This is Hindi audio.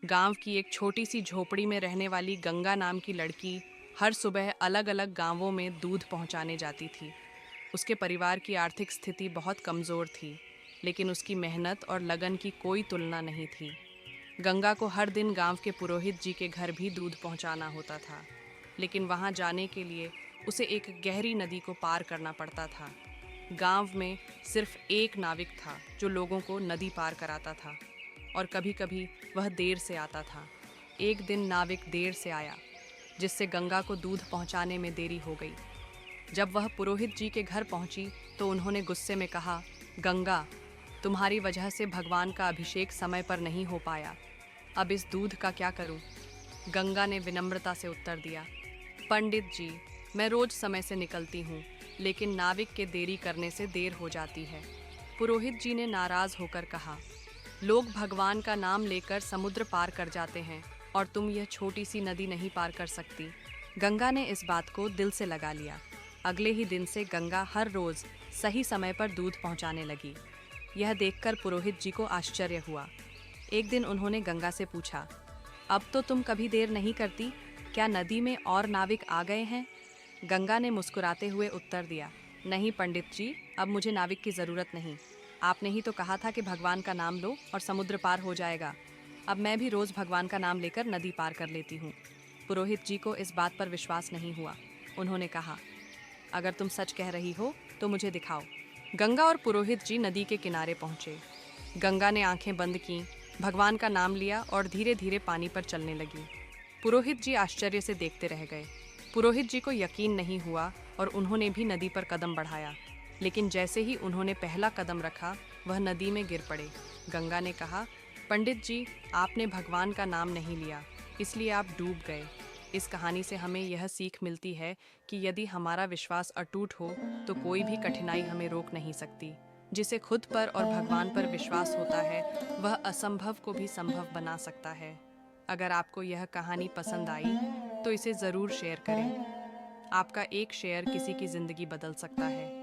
गांव की एक छोटी सी झोपड़ी में रहने वाली गंगा नाम की लड़की हर सुबह अलग अलग गांवों में दूध पहुंचाने जाती थी। उसके परिवार की आर्थिक स्थिति बहुत कमज़ोर थी, लेकिन उसकी मेहनत और लगन की कोई तुलना नहीं थी। गंगा को हर दिन गांव के पुरोहित जी के घर भी दूध पहुंचाना होता था, लेकिन वहां जाने के लिए उसे एक गहरी नदी को पार करना पड़ता था। गांव में सिर्फ एक नाविक था जो लोगों को नदी पार कराता था, और कभी-कभी वह देर से आता था। एक दिन नाविक देर से आया, जिससे गंगा को दूध पहुंचाने में देरी हो गई। जब वह पुरोहित जी के घर पहुंची तो उन्होंने गुस्से में कहा, गंगा, तुम्हारी वजह से भगवान का अभिषेक समय पर नहीं हो पाया। अब इस दूध का क्या करूं? गंगा ने विनम्रता से उत्तर दिया, पंडित जी, मैं रोज समय से निकलती हूँ, लेकिन नाविक के देरी करने से देर हो जाती है। पुरोहित जी ने नाराज होकर कहा, लोग भगवान का नाम लेकर समुद्र पार कर जाते हैं और तुम यह छोटी सी नदी नहीं पार कर सकती। गंगा ने इस बात को दिल से लगा लिया। अगले ही दिन से गंगा हर रोज सही समय पर दूध पहुंचाने लगी। यह देखकर पुरोहित जी को आश्चर्य हुआ। एक दिन उन्होंने गंगा से पूछा, अब तो तुम कभी देर नहीं करती, क्या नदी में और नाविक आ गए हैं? गंगा ने मुस्कुराते हुए उत्तर दिया, नहीं पंडित जी, अब मुझे नाविक की ज़रूरत नहीं। आपने ही तो कहा था कि भगवान का नाम लो और समुद्र पार हो जाएगा। अब मैं भी रोज़ भगवान का नाम लेकर नदी पार कर लेती हूँ। पुरोहित जी को इस बात पर विश्वास नहीं हुआ। उन्होंने कहा, अगर तुम सच कह रही हो तो मुझे दिखाओ। गंगा और पुरोहित जी नदी के किनारे पहुँचे। गंगा ने आंखें बंद कीं, भगवान का नाम लिया और धीरे धीरे पानी पर चलने लगी। पुरोहित जी आश्चर्य से देखते रह गए। पुरोहित जी को यकीन नहीं हुआ और उन्होंने भी नदी पर कदम बढ़ाया, लेकिन जैसे ही उन्होंने पहला कदम रखा, वह नदी में गिर पड़े। गंगा ने कहा, पंडित जी, आपने भगवान का नाम नहीं लिया, इसलिए आप डूब गए। इस कहानी से हमें यह सीख मिलती है कि यदि हमारा विश्वास अटूट हो तो कोई भी कठिनाई हमें रोक नहीं सकती। जिसे खुद पर और भगवान पर विश्वास होता है, वह असंभव को भी संभव बना सकता है। अगर आपको यह कहानी पसंद आई तो इसे ज़रूर शेयर करें। आपका एक शेयर किसी की ज़िंदगी बदल सकता है।